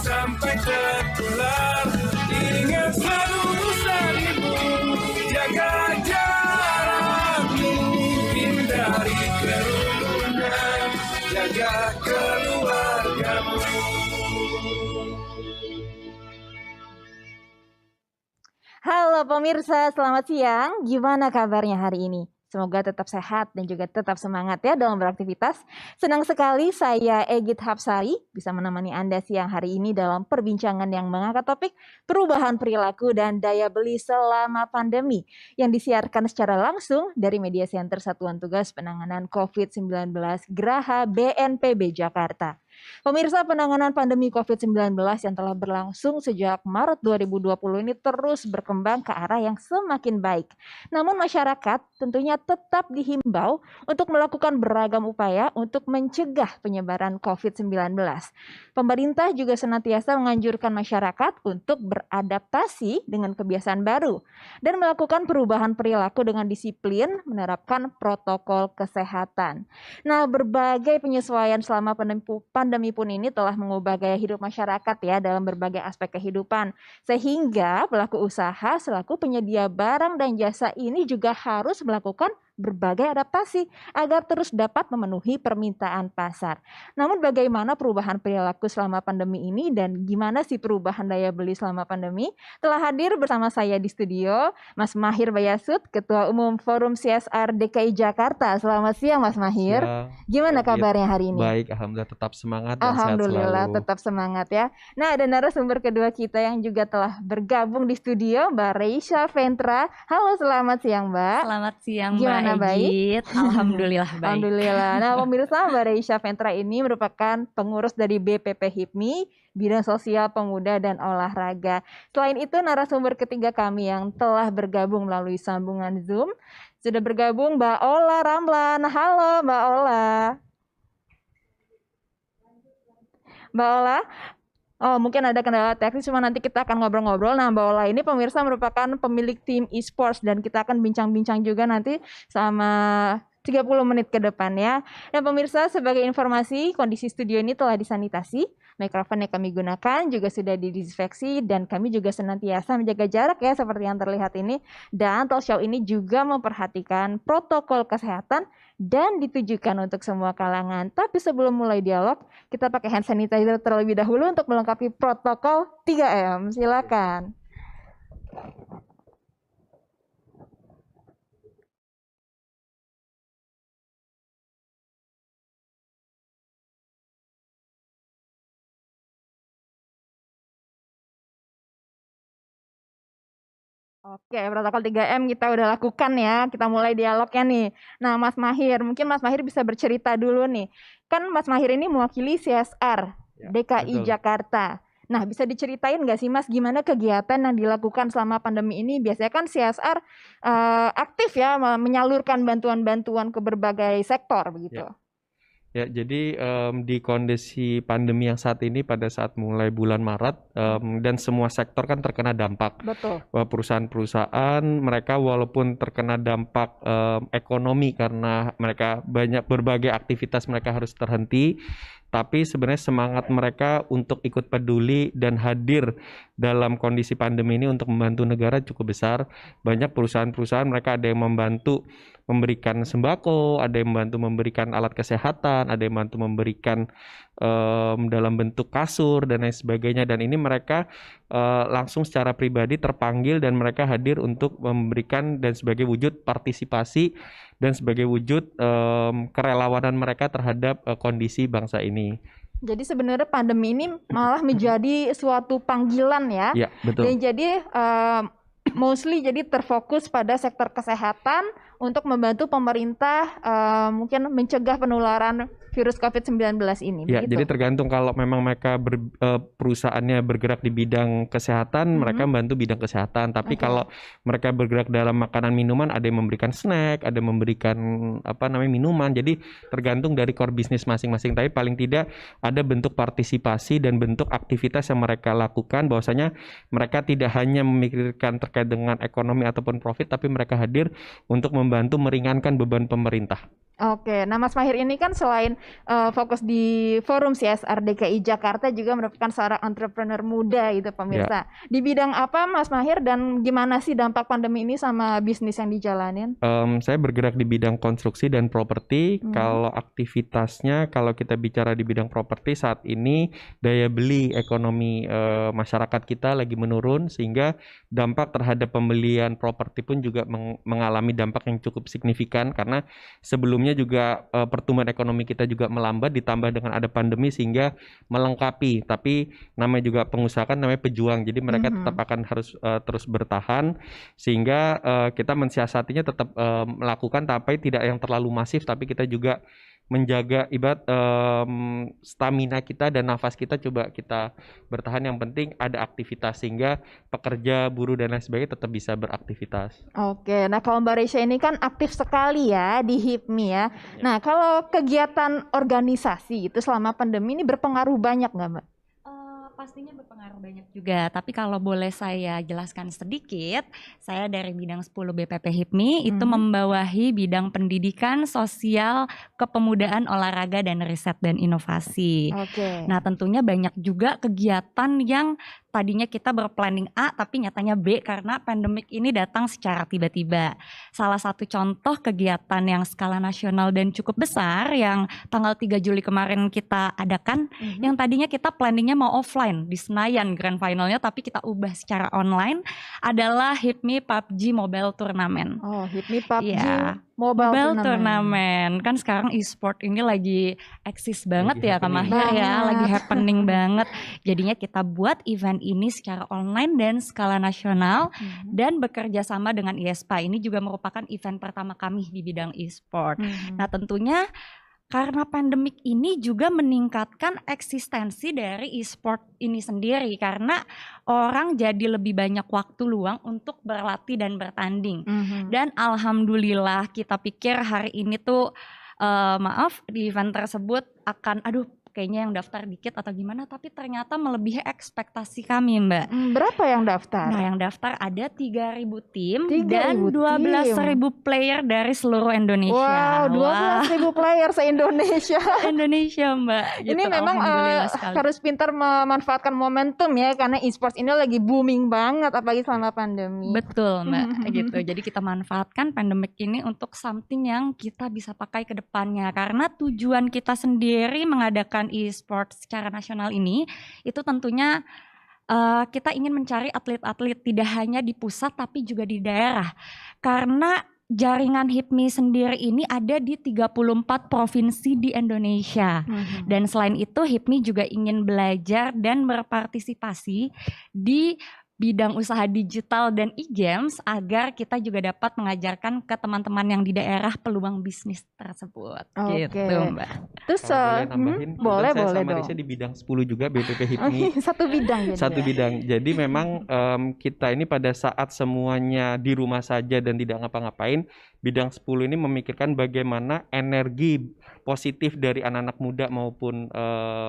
sampai tertular. Ingat selalu pesan ibu, jaga jarakmu, hindari kerumunan, jaga keluargamu. Halo pemirsa, selamat siang. Gimana kabarnya hari ini? Semoga tetap sehat dan juga tetap semangat ya dalam beraktivitas. Senang sekali saya Egit Hapsari bisa menemani Anda siang hari ini dalam perbincangan yang mengangkat topik perubahan perilaku dan daya beli selama pandemi yang disiarkan secara langsung dari Media Center Satuan Tugas Penanganan COVID-19 Geraha BNPB Jakarta. Pemirsa, penanganan pandemi COVID-19 yang telah berlangsung sejak Maret 2020 ini terus berkembang ke arah yang semakin baik. Namun masyarakat tentunya tetap dihimbau untuk melakukan beragam upaya untuk mencegah penyebaran COVID-19. Pemerintah juga senantiasa menganjurkan masyarakat untuk beradaptasi dengan kebiasaan baru dan melakukan perubahan perilaku dengan disiplin menerapkan protokol kesehatan. Nah, berbagai penyesuaian selama pandemi pun ini telah mengubah gaya hidup masyarakat ya dalam berbagai aspek kehidupan. Sehingga pelaku usaha selaku penyedia barang dan jasa ini juga harus melakukan berbagai adaptasi agar terus dapat memenuhi permintaan pasar. Namun bagaimana perubahan perilaku selama pandemi ini dan gimana sih perubahan daya beli selama pandemi? Telah hadir bersama saya di studio Mas Mahir Bayasud, Ketua Umum Forum CSR DKI Jakarta. Selamat siang Mas Mahir. Gimana kabarnya hari ini? Baik, alhamdulillah tetap semangat dan Alhamdulillah sehat selalu. tetap semangat ya. Nah, ada narasumber kedua kita yang juga telah bergabung di studio, Mbak Reisha Ventra. Halo, selamat siang Mbak. Selamat siang Gimana, Mbak Egit? Alhamdulillah baik. Alhamdulillah. Nah, pemirsa, Mbak Reisha Ventra ini merupakan pengurus dari BPP HIPMI, Bidang Sosial Pemuda dan Olahraga. Selain itu, narasumber ketiga kami yang telah bergabung melalui sambungan Zoom, sudah bergabung Mbak Ola Ramlan. Halo Mbak Ola. Mbak Ola, mungkin ada kendala teknis, cuma nanti kita akan ngobrol-ngobrol. Nah, Mbak Ola ini pemirsa merupakan pemilik tim e-sports dan kita akan bincang-bincang juga nanti sama 30 menit ke depan ya. Dan pemirsa, sebagai informasi, kondisi studio ini telah disanitasi, mikrofon yang kami gunakan juga sudah didisinfeksi dan kami juga senantiasa menjaga jarak ya seperti yang terlihat ini. Dan talk show ini juga memperhatikan protokol kesehatan dan ditujukan untuk semua kalangan. Tapi sebelum mulai dialog, kita pakai hand sanitizer terlebih dahulu untuk melengkapi protokol 3M. Silakan. Oke, protokol 3M kita udah lakukan ya. Kita mulai dialognya nih. Nah, Mas Mahir, mungkin Mas Mahir bisa bercerita dulu nih. Kan Mas Mahir ini mewakili CSR Ya, DKI betul. Jakarta. Nah, bisa diceritain nggak sih Mas gimana kegiatan yang dilakukan selama pandemi ini? Biasanya kan CSR aktif ya menyalurkan bantuan-bantuan ke berbagai sektor begitu. Ya, jadi di kondisi pandemi yang saat ini pada saat mulai bulan Maret dan semua sektor kan terkena dampak. Betul. Perusahaan-perusahaan mereka walaupun terkena dampak ekonomi karena mereka banyak berbagai aktivitas mereka harus terhenti, tapi sebenarnya semangat mereka untuk ikut peduli dan hadir dalam kondisi pandemi ini untuk membantu negara cukup besar. Banyak perusahaan-perusahaan mereka ada yang membantu memberikan sembako, ada yang membantu memberikan alat kesehatan, ada yang membantu memberikan dalam bentuk kasur dan lain sebagainya. Dan ini mereka langsung secara pribadi terpanggil dan mereka hadir untuk memberikan dan sebagai wujud partisipasi dan sebagai wujud kerelawanan mereka terhadap kondisi bangsa ini. Jadi sebenarnya pandemi ini malah menjadi suatu panggilan ya. Ya, betul. Dan jadi mostly jadi terfokus pada sektor kesehatan untuk membantu pemerintah mungkin mencegah penularan virus COVID-19 ini. Ya, begitu? jadi tergantung kalau memang mereka perusahaannya bergerak di bidang kesehatan, mereka membantu bidang kesehatan. Tapi kalau mereka bergerak dalam makanan minuman, ada yang memberikan snack, ada yang memberikan minuman. Jadi tergantung dari core bisnis masing-masing. Tapi paling tidak ada bentuk partisipasi dan bentuk aktivitas yang mereka lakukan. Bahwasanya mereka tidak hanya memikirkan terkait dengan ekonomi ataupun profit, tapi mereka hadir untuk membantu meringankan beban pemerintah. Oke, nah Mas Mahir ini kan selain fokus di forum CSR DKI Jakarta juga merupakan seorang entrepreneur muda gitu Ya. pemirsa. Di bidang apa Mas Mahir dan gimana sih dampak pandemi ini sama bisnis yang dijalanin? Saya bergerak di bidang konstruksi dan properti. Hmm. Kalau aktivitasnya, kalau kita bicara di bidang properti saat ini daya beli ekonomi masyarakat kita lagi menurun, sehingga dampak terhadap pembelian properti pun juga mengalami dampak yang cukup signifikan karena sebelumnya juga pertumbuhan ekonomi kita juga melambat ditambah dengan ada pandemi sehingga melengkapi. Tapi namanya juga pengusaha kan namanya pejuang, jadi mereka tetap akan harus terus bertahan sehingga kita mensiasatinya tetap melakukan tapi tidak yang terlalu masif, tapi kita juga menjaga ibarat stamina kita dan nafas kita, coba kita bertahan, yang penting ada aktivitas sehingga pekerja, buruh dan lain sebagainya tetap bisa beraktivitas. Oke, nah kalau Mbak Resya ini kan aktif sekali ya di HIPMI ya. Nah kalau kegiatan organisasi itu selama pandemi ini berpengaruh banyak nggak Mbak? Pastinya berpengaruh banyak juga, tapi kalau boleh saya jelaskan sedikit, saya dari bidang 10 BPP HIPMI itu membawahi bidang pendidikan, sosial, kepemudaan, olahraga, dan riset dan inovasi. Oke. Nah tentunya banyak juga kegiatan yang tadinya kita berplanning A tapi nyatanya B karena pandemik ini datang secara tiba-tiba. Salah satu contoh kegiatan yang skala nasional dan cukup besar yang tanggal 3 Juli kemarin kita adakan, yang tadinya kita planningnya mau offline di Senayan grand finalnya, tapi kita ubah secara online, adalah HIPMI PUBG Mobile Tournament. Oh, HIPMI PUBG Iya. Mobile Tournament. Turnamen. Kan sekarang e-sport ini lagi eksis banget Lagi ya Kak happening. Mahir ya, lagi Banget. happening banget. Jadinya kita buat event ini secara online dan skala nasional dan bekerja sama dengan IESPA. Ini juga merupakan event pertama kami di bidang e-sport. Nah tentunya karena pandemik ini juga meningkatkan eksistensi dari e-sport ini sendiri karena orang jadi lebih banyak waktu luang untuk berlatih dan bertanding. Dan alhamdulillah kita pikir hari ini tuh di event tersebut akan kayaknya yang daftar dikit atau gimana, tapi ternyata melebihi ekspektasi kami Mbak. Berapa yang daftar? Nah yang daftar ada 3.000 tim 3.000 dan 12.000 player dari seluruh Indonesia. Wow, 12.000 player se-Indonesia. Indonesia Mbak. Gitu. Ini memang Alhamdulillah sekali. harus pintar memanfaatkan momentum ya, karena e-sports ini lagi booming banget apalagi selama pandemi. Betul Mbak, gitu. Jadi kita manfaatkan pandemik ini untuk something yang kita bisa pakai ke depannya. Karena tujuan kita sendiri mengadakan e-sports secara nasional ini, itu tentunya kita ingin mencari atlet-atlet tidak hanya di pusat tapi juga di daerah. Karena jaringan HIPMI sendiri ini ada di 34 provinsi di Indonesia. Dan selain itu HIPMI juga ingin belajar dan berpartisipasi di bidang usaha digital dan e-games agar kita juga dapat mengajarkan ke teman-teman yang di daerah peluang bisnis tersebut. Oke. Gitu Mbak. Terus Kalau boleh nambahin, boleh saya boleh sama dong. Risha di bidang 10 juga BPP HIPMI. Satu bidang jadi. Satu ya? bidang. Jadi memang kita ini pada saat semuanya di rumah saja dan tidak ngapa-ngapain, bidang 10 ini memikirkan bagaimana energi positif dari anak-anak muda maupun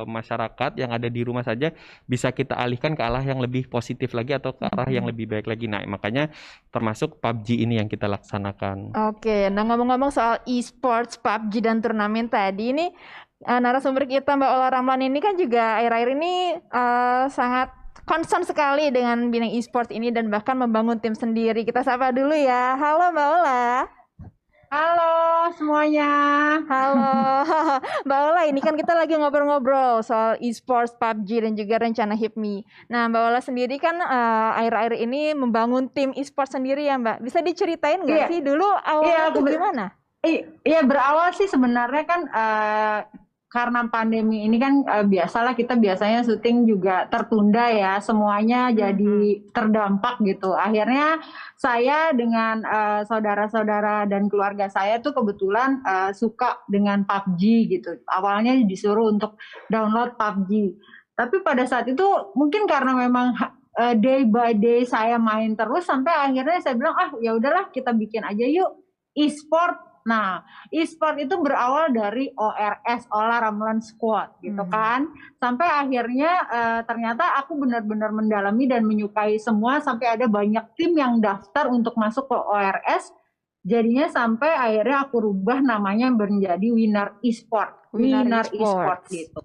masyarakat yang ada di rumah saja bisa kita alihkan ke arah yang lebih positif lagi atau ke arah yang lebih baik lagi. Nah, makanya termasuk PUBG ini yang kita laksanakan. Oke, nah ngomong-ngomong soal e-sports, PUBG dan turnamen tadi ini, narasumber kita Mbak Ola Ramlan ini kan juga akhir-akhir ini sangat concern sekali dengan bidang e-sports ini dan bahkan membangun tim sendiri. Kita sapa dulu ya. Halo Mbak Ola. Halo semuanya. Halo Mbak Ola, ini kan kita lagi ngobrol-ngobrol soal e-sports, PUBG dan juga rencana HIPMI. Nah Mbak Ola sendiri kan akhir-akhir ini membangun tim e-sports sendiri ya Mbak. Bisa diceritain nggak sih dulu awalnya tuh gimana? Iya, berawal sih sebenarnya kan karena pandemi ini kan biasalah kita biasanya syuting juga tertunda ya, semuanya jadi terdampak gitu. Akhirnya saya dengan saudara-saudara dan keluarga saya tuh kebetulan suka dengan PUBG gitu. Awalnya disuruh untuk download PUBG. Tapi pada saat itu mungkin karena memang day by day saya main terus sampai akhirnya saya bilang ya udahlah kita bikin aja yuk e-sport. Nah, e-sport itu berawal dari ORS, Ola Ramlan Squad gitu kan. Sampai akhirnya ternyata aku benar-benar mendalami dan menyukai semua sampai ada banyak tim yang daftar untuk masuk ke ORS. Jadinya sampai akhirnya aku rubah namanya menjadi Winner Esport. Winner Winner Esport Esports. gitu.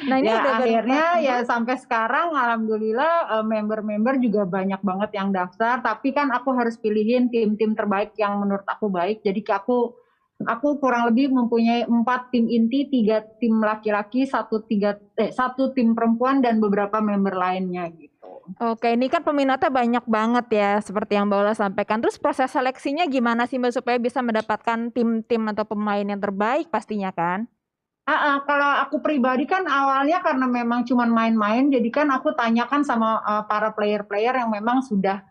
Nah ini Ya udah akhirnya berapa? ya sampai sekarang alhamdulillah member-member juga banyak banget yang daftar, tapi kan aku harus pilihin tim-tim terbaik yang menurut aku baik. Jadi aku kurang lebih mempunyai 4 tim inti, 3 tim laki-laki, satu tim perempuan dan beberapa member lainnya gitu. Oke, ini kan peminatnya banyak banget ya, seperti yang Mbak Ola sampaikan. Terus proses seleksinya gimana sih Mbak supaya bisa mendapatkan tim-tim atau pemain yang terbaik pastinya kan? Kalau aku pribadi kan awalnya karena memang cuman main-main, jadi kan aku tanyakan sama para player-player yang memang sudah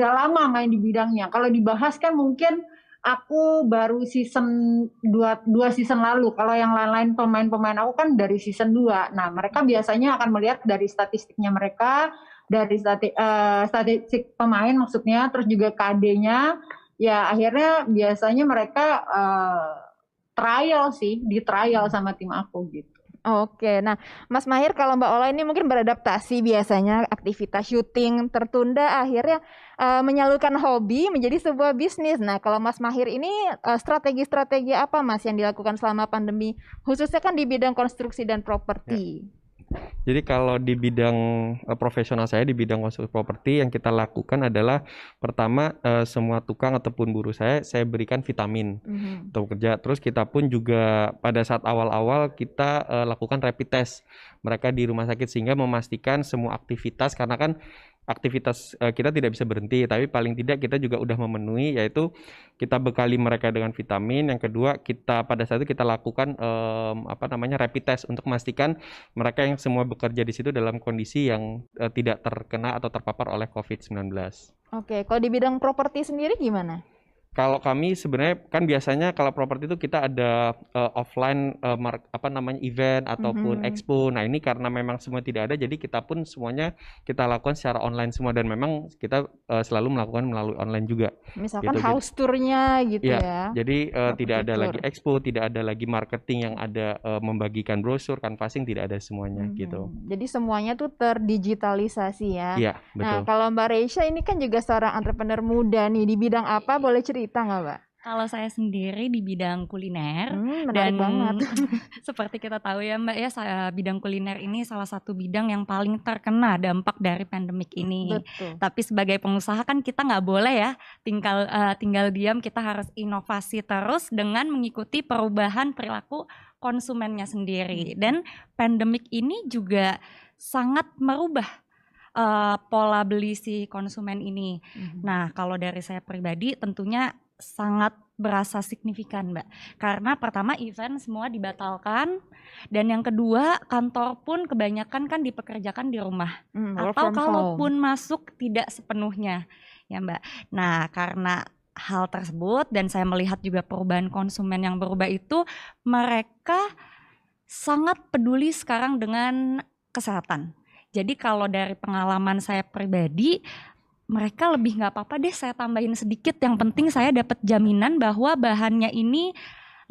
lama main di bidangnya. Kalau dibahas kan mungkin aku baru season 2 season lalu. Kalau yang lain-lain pemain-pemain aku kan dari season 2. Nah, mereka biasanya akan melihat dari statistiknya mereka, dari statistik pemain maksudnya, terus juga KD-nya. Ya akhirnya biasanya mereka di trial sama tim aku gitu. Oke, nah Mas Mahir kalau Mbak Ola ini mungkin beradaptasi biasanya aktivitas syuting tertunda akhirnya menyalurkan hobi menjadi sebuah bisnis. Nah kalau Mas Mahir ini strategi-strategi apa Mas yang dilakukan selama pandemi khususnya kan di bidang konstruksi dan properti? Jadi kalau di bidang profesional saya di bidang konstruksi properti yang kita lakukan adalah pertama semua tukang ataupun buruh saya berikan vitamin untuk kerja. Terus kita pun juga pada saat awal-awal kita lakukan rapid test mereka di rumah sakit sehingga memastikan semua aktivitas karena kan aktivitas kita tidak bisa berhenti, tapi paling tidak kita juga udah memenuhi, yaitu kita bekali mereka dengan vitamin. Yang kedua, kita pada saat itu kita lakukan rapid test untuk memastikan mereka yang semua bekerja di situ dalam kondisi yang tidak terkena atau terpapar oleh COVID-19. Oke, kalau di bidang properti sendiri gimana? Kalau kami sebenarnya kan biasanya kalau properti itu kita ada offline event ataupun expo. Nah ini karena memang semua tidak ada, jadi kita pun semuanya kita lakukan secara online semua dan memang kita selalu melakukan melalui online juga. Misalkan gitu. house tour-nya gitu ya. Jadi tidak ada tour. lagi expo, tidak ada lagi marketing yang ada membagikan brosur, canvassing, tidak ada semuanya gitu. Jadi semuanya tuh terdigitalisasi ya. Iya, Nah betul. kalau Mbak Reisha ini kan juga seorang entrepreneur muda nih, di bidang apa boleh cerita nggak Mbak? Kalau saya sendiri di bidang kuliner Menarik dan banget. seperti kita tahu ya Mbak ya, bidang kuliner ini salah satu bidang yang paling terkena dampak dari pandemik ini. Betul. Tapi sebagai pengusaha kan kita nggak boleh ya tinggal diam, kita harus inovasi terus dengan mengikuti perubahan perilaku konsumennya sendiri. Dan pandemik ini juga sangat merubah pola beli si konsumen ini. Nah, kalau dari saya pribadi tentunya sangat berasa signifikan Mbak. Karena pertama event semua dibatalkan dan yang kedua kantor pun kebanyakan kan dipekerjakan di rumah. Atau kalaupun masuk tidak sepenuhnya ya Mbak. Nah, karena hal tersebut dan saya melihat juga perubahan konsumen yang berubah itu, mereka sangat peduli sekarang dengan kesehatan. Jadi kalau dari pengalaman saya pribadi, mereka lebih nggak apa-apa deh saya tambahin sedikit, yang penting saya dapat jaminan bahwa bahannya ini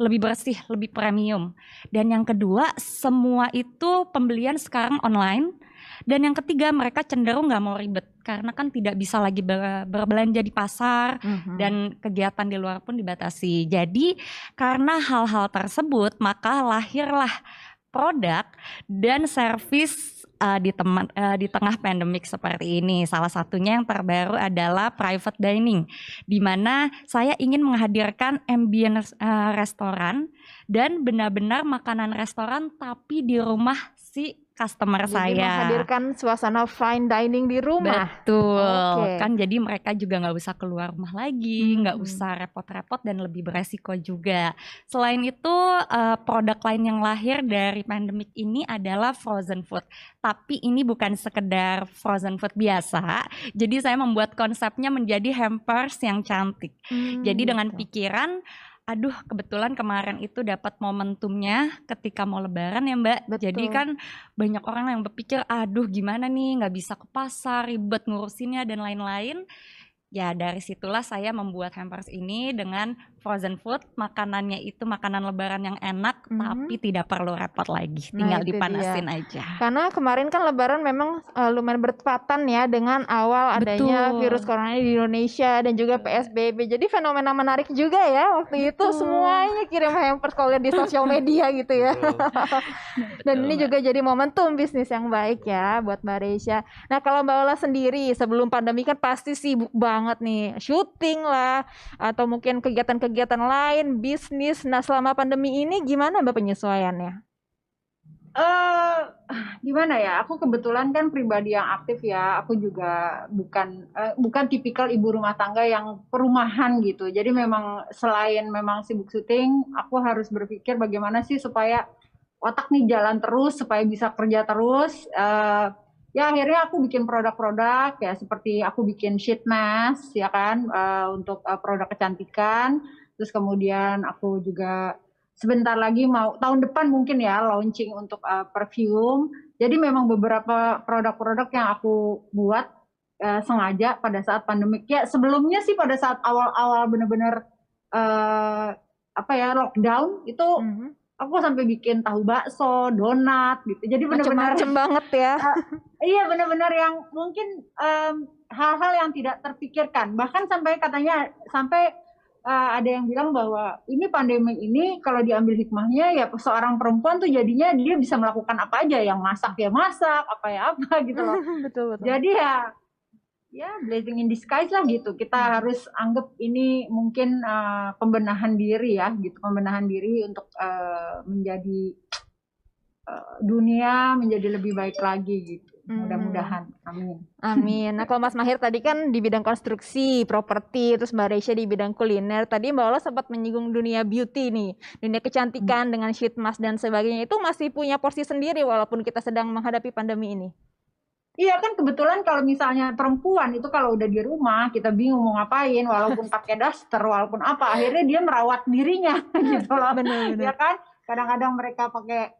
lebih bersih, lebih premium. Dan yang kedua, semua itu pembelian sekarang online. Dan yang ketiga, mereka cenderung nggak mau ribet karena kan tidak bisa lagi berbelanja di pasar dan kegiatan di luar pun dibatasi. Jadi karena hal-hal tersebut maka lahirlah produk dan servis di tengah pandemik seperti ini. Salah satunya yang terbaru adalah private dining, di mana saya ingin menghadirkan ambience restoran dan benar-benar makanan restoran tapi di rumah si customer Jadi saya. menghadirkan suasana fine dining di rumah. Betul. Oke. Kan jadi mereka juga nggak usah keluar rumah lagi, nggak usah repot-repot dan lebih beresiko juga. Selain itu produk lain yang lahir dari pandemik ini adalah frozen food. Tapi ini bukan sekedar frozen food biasa. Jadi saya membuat konsepnya menjadi hampers yang cantik. Jadi dengan pikiran, aduh kebetulan kemarin itu dapat momentumnya ketika mau lebaran ya Mbak. Betul. Jadi kan banyak orang yang berpikir aduh gimana nih nggak bisa ke pasar, ribet ngurusinnya dan lain-lain. Ya dari situlah saya membuat hampers ini dengan frozen food, makanannya itu makanan lebaran yang enak, tapi tidak perlu repot lagi, Nah, tinggal itu dipanasin aja. Karena kemarin kan Lebaran memang lumayan bertepatan ya dengan awal adanya Betul. virus corona di Indonesia dan juga PSBB. Jadi fenomena menarik juga ya waktu itu, semuanya kirim hampers kalau lihat di sosial media gitu ya. Dan ini juga jadi momentum bisnis yang baik ya buat Mbak Reisha. Nah, kalau Mbak Ola sendiri sebelum pandemi kan pasti sibuk banget nih, syuting lah atau mungkin kegiatan-kegiatan lain, bisnis. Nah, selama pandemi ini gimana Mbak penyesuaiannya? Gimana ya? Aku kebetulan kan pribadi yang aktif ya. Aku juga bukan tipikal ibu rumah tangga yang perumahan gitu. Jadi memang selain memang sibuk syuting, aku harus berpikir bagaimana sih supaya otak nih jalan terus, supaya bisa kerja terus. Ya akhirnya aku bikin produk-produk ya, seperti aku bikin sheet mask ya kan, untuk produk kecantikan. Terus kemudian aku juga sebentar lagi mau tahun depan mungkin ya launching untuk perfume. Jadi memang beberapa produk-produk yang aku buat sengaja pada saat pandemik. Ya sebelumnya sih pada saat awal-awal benar-benar lockdown itu aku sampai bikin tahu bakso, donat gitu. Jadi benar-benar Macem-macem banget ya. iya benar-benar yang mungkin hal-hal yang tidak terpikirkan. Bahkan sampai katanya ada yang bilang bahwa ini pandemi ini kalau diambil hikmahnya ya seorang perempuan tuh jadinya dia bisa melakukan apa aja, yang masak ya masak, apa ya apa gitu loh. Betul. Jadi ya blessing in disguise lah gitu. Kita harus anggap ini mungkin pembenahan diri ya gitu, pembenahan diri untuk menjadi dunia menjadi lebih baik lagi gitu. Mudah-mudahan, amin. Amin. Nah, kalau Mas Mahir tadi kan di bidang konstruksi, properti, terus Mbak Reisha di bidang kuliner. Tadi Mbak Ola sempat menyinggung dunia beauty nih, dunia kecantikan dengan sheet mask dan sebagainya. Itu masih punya porsi sendiri walaupun kita sedang menghadapi pandemi ini. Iya kan kebetulan kalau misalnya perempuan itu kalau udah di rumah kita bingung mau ngapain, walaupun pakai daster, walaupun apa, akhirnya dia merawat dirinya gitu loh. Benar. Ya kan? Kadang-kadang mereka pakai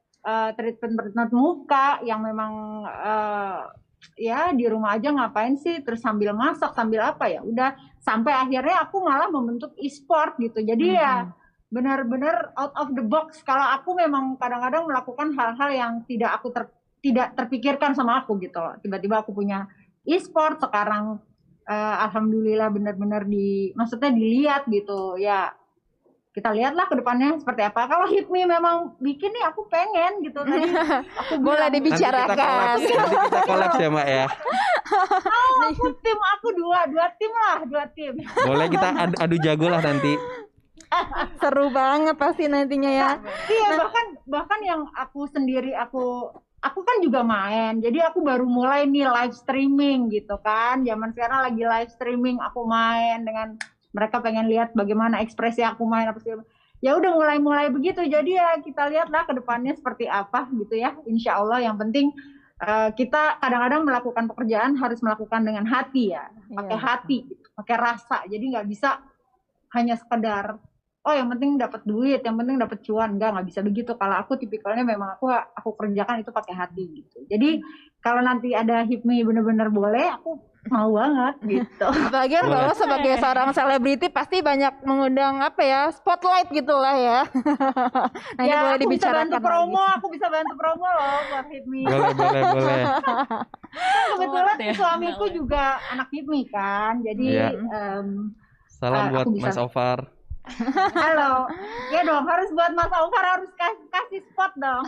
treatment muka yang memang ya di rumah aja ngapain sih, terus sambil masak sambil apa ya udah, sampai akhirnya aku malah membentuk e-sport gitu. Jadi ya benar-benar out of the box. Kalau aku memang kadang-kadang melakukan hal-hal yang tidak terpikirkan sama aku gitu loh. Tiba-tiba aku punya e-sport sekarang, alhamdulillah benar-benar maksudnya dilihat gitu ya. Kita lihatlah ke depannya seperti apa. Kalau HIPMI memang bikin nih aku pengen gitu. Tadi aku Boleh bilang, dibicarakan. Nanti kita collab ya Mbak ya. aku dua tim. Boleh kita adu jago lah nanti. Seru banget pasti nantinya ya. Iya, bahkan yang aku sendiri aku kan juga main. Jadi aku baru mulai nih live streaming gitu kan. Zaman sekarang lagi live streaming, aku main dengan mereka pengen lihat bagaimana ekspresi aku main apa sih. Ya udah mulai begitu. Jadi ya kita lihatlah ke depannya seperti apa gitu ya. Insya Allah yang penting kita kadang-kadang melakukan pekerjaan harus melakukan dengan hati ya. Pakai hati gitu, pakai rasa. Jadi nggak bisa hanya sekedar yang penting dapat duit, yang penting dapat cuan. Nggak bisa begitu. Kalau aku tipikalnya memang aku kerjakan itu pakai hati gitu. Jadi kalau nanti ada HIPMI benar-benar boleh, aku mau banget gitu. Bagian kalau sebagai seorang selebriti pasti banyak mengundang spotlight gitulah ya. Nah, ini boleh dibicarakan. Aku bisa bantu promo loh buat HIPMI. Boleh. Kebetulan suamiku juga anak HIPMI kan. Jadi salam buat Mas Ofar. Halo, ya dong harus buat Mas Aufar harus kasih spot dong.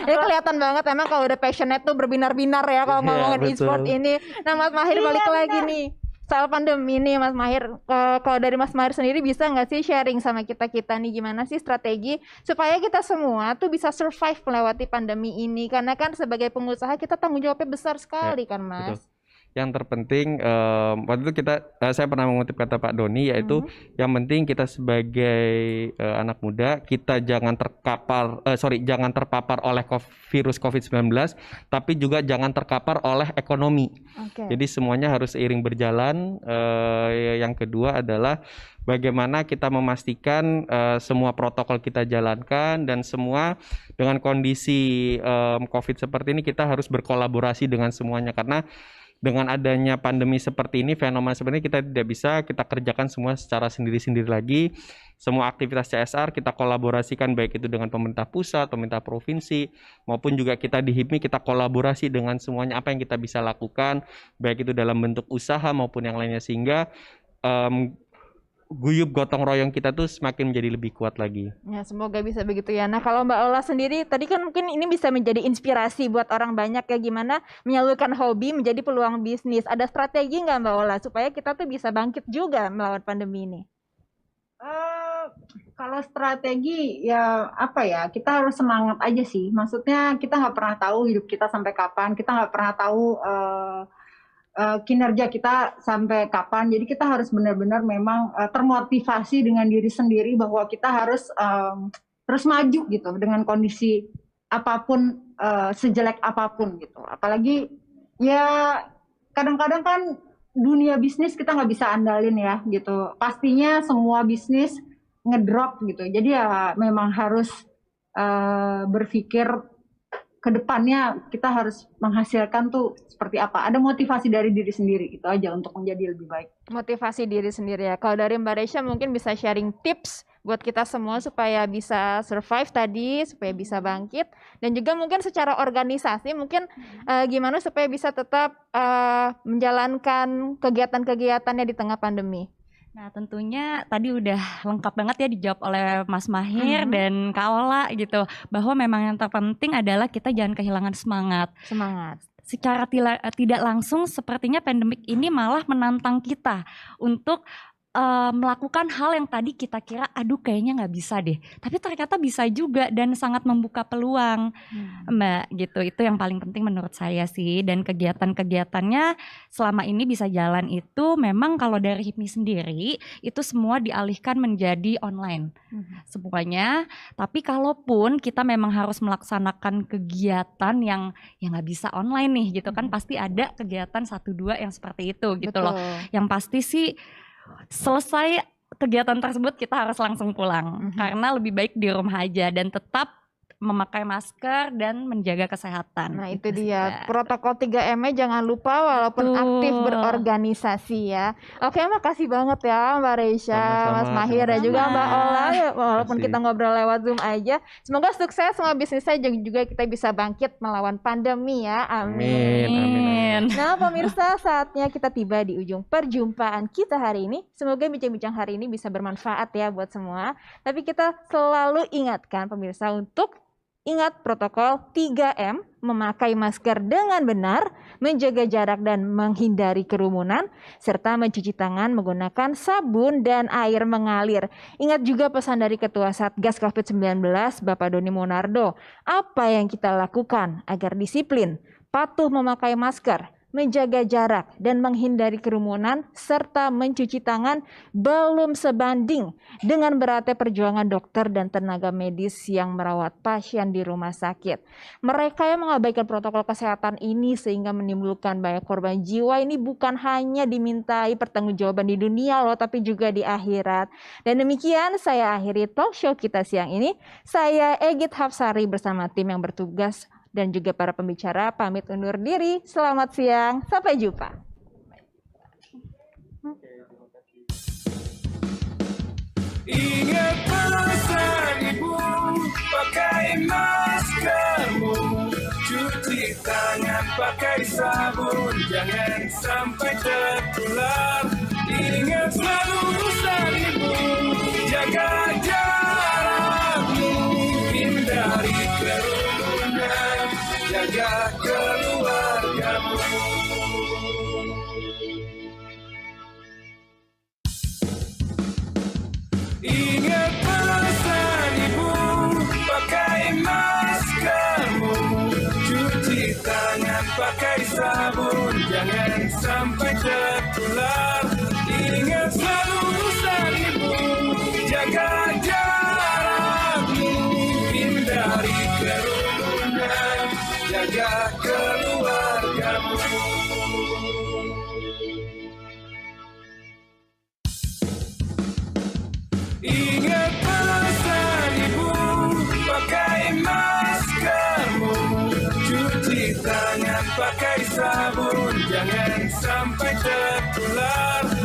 Ini kelihatan banget emang kalau udah passionate tuh berbinar-binar ya kalau ngomongin e-sport ini. Nah Mas Mahir balik lagi nih soal pandemi nih Mas Mahir. Kalau dari Mas Mahir sendiri bisa nggak sih sharing sama kita nih gimana sih strategi supaya kita semua tuh bisa survive melewati pandemi ini? Karena kan sebagai pengusaha kita tanggung jawabnya besar sekali kan Mas. Betul. Yang terpenting waktu itu saya pernah mengutip kata Pak Doni, yaitu yang penting kita sebagai anak muda kita jangan terpapar oleh virus COVID-19, tapi juga jangan terpapar oleh ekonomi. Jadi semuanya harus seiring berjalan. Yang kedua adalah bagaimana kita memastikan semua protokol kita jalankan, dan semua dengan kondisi COVID seperti ini kita harus berkolaborasi dengan semuanya, karena dengan adanya pandemi seperti ini, fenomena sebenarnya kita tidak bisa kita kerjakan semua secara sendiri-sendiri lagi. Semua aktivitas CSR kita kolaborasikan, baik itu dengan pemerintah pusat, pemerintah provinsi, maupun juga kita di HIPMI kita kolaborasi dengan semuanya apa yang kita bisa lakukan, baik itu dalam bentuk usaha maupun yang lainnya, sehingga guyub gotong royong kita tuh semakin menjadi lebih kuat lagi. Ya, semoga bisa begitu ya. Nah, kalau Mbak Ola sendiri, tadi kan mungkin ini bisa menjadi inspirasi buat orang banyak ya, gimana menyalurkan hobi menjadi peluang bisnis. Ada strategi nggak Mbak Ola supaya kita tuh bisa bangkit juga melawan pandemi ini? Kalau strategi ya apa ya, kita harus semangat aja sih. Maksudnya kita nggak pernah tahu hidup kita sampai kapan, kita nggak pernah tahu kinerja kita sampai kapan. Jadi kita harus benar-benar memang termotivasi dengan diri sendiri bahwa kita harus terus maju gitu dengan kondisi apapun, sejelek apapun gitu. Apalagi ya kadang-kadang kan dunia bisnis kita nggak bisa andalin ya gitu. Pastinya semua bisnis ngedrop gitu. Jadi ya memang harus berpikir ke depannya kita harus menghasilkan tuh seperti apa. Ada motivasi dari diri sendiri, itu aja untuk menjadi lebih baik. Motivasi diri sendiri ya. Kalau dari Mbak Resya mungkin bisa sharing tips buat kita semua supaya bisa survive tadi, supaya bisa bangkit. Dan juga mungkin secara organisasi mungkin gimana supaya bisa tetap menjalankan kegiatan-kegiatannya di tengah pandemi. Nah, tentunya tadi udah lengkap banget ya dijawab oleh Mas Mahir dan Kak Ola gitu, bahwa memang yang terpenting adalah kita jangan kehilangan semangat. Secara tidak langsung sepertinya pandemik ini malah menantang kita untuk melakukan hal yang tadi kita kira aduh kayaknya nggak bisa deh, tapi ternyata bisa juga dan sangat membuka peluang, Mbak, gitu. Itu yang paling penting menurut saya sih. Dan kegiatan-kegiatannya selama ini bisa jalan itu memang kalau dari HIPMI sendiri itu semua dialihkan menjadi online semuanya. Tapi kalaupun kita memang harus melaksanakan kegiatan yang nggak bisa online nih gitu kan, pasti ada kegiatan 1-2 yang seperti itu gitu loh. Yang pasti sih selesai kegiatan tersebut kita harus langsung pulang karena lebih baik di rumah aja dan tetap memakai masker dan menjaga kesehatan. Nah itu dia, protokol 3M-nya jangan lupa walaupun aktif berorganisasi ya. Oke, makasih banget ya Mbak Resya, Mas Mahir dan juga Mbak Ola ya, walaupun kita ngobrol lewat Zoom aja. Semoga sukses semua bisnisnya juga kita bisa bangkit melawan pandemi ya. Amin. Nah pemirsa, saatnya kita tiba di ujung perjumpaan kita hari ini. Semoga bincang-bincang hari ini bisa bermanfaat ya buat semua. Tapi kita selalu ingatkan pemirsa untuk ingat protokol 3M, memakai masker dengan benar, menjaga jarak dan menghindari kerumunan, serta mencuci tangan menggunakan sabun dan air mengalir. Ingat juga pesan dari Ketua Satgas COVID-19, Bapak Doni Monardo. Apa yang kita lakukan agar disiplin, patuh memakai masker, menjaga jarak dan menghindari kerumunan serta mencuci tangan belum sebanding dengan beratnya perjuangan dokter dan tenaga medis yang merawat pasien di rumah sakit. Mereka yang mengabaikan protokol kesehatan ini sehingga menimbulkan banyak korban jiwa ini bukan hanya dimintai pertanggungjawaban di dunia loh, tapi juga di akhirat. Dan demikian saya akhiri talk show kita siang ini. Saya Egit Hapsari bersama tim yang bertugas dan juga para pembicara pamit undur diri. Selamat siang, sampai jumpa. Ingat pesan ibu, pakai maskermu, cuci tangan pakai sabun, jangan sampai tertular. Ingat selalu pesan ibu, jaga jarakmu, hindari kerumunan, jaga keluargamu. Ingat pesan ibu, pakai maskermu, cuci tangan pakai sabun, jangan sampai tertular. Ingat selalu pesan ibu, jaga jarakmu, hindari kerumunan, jaga keluargamu. Ingat pesan ibu, pakai maskermu, cuci tangan tangan pakai sabun, jangan sampai tertular.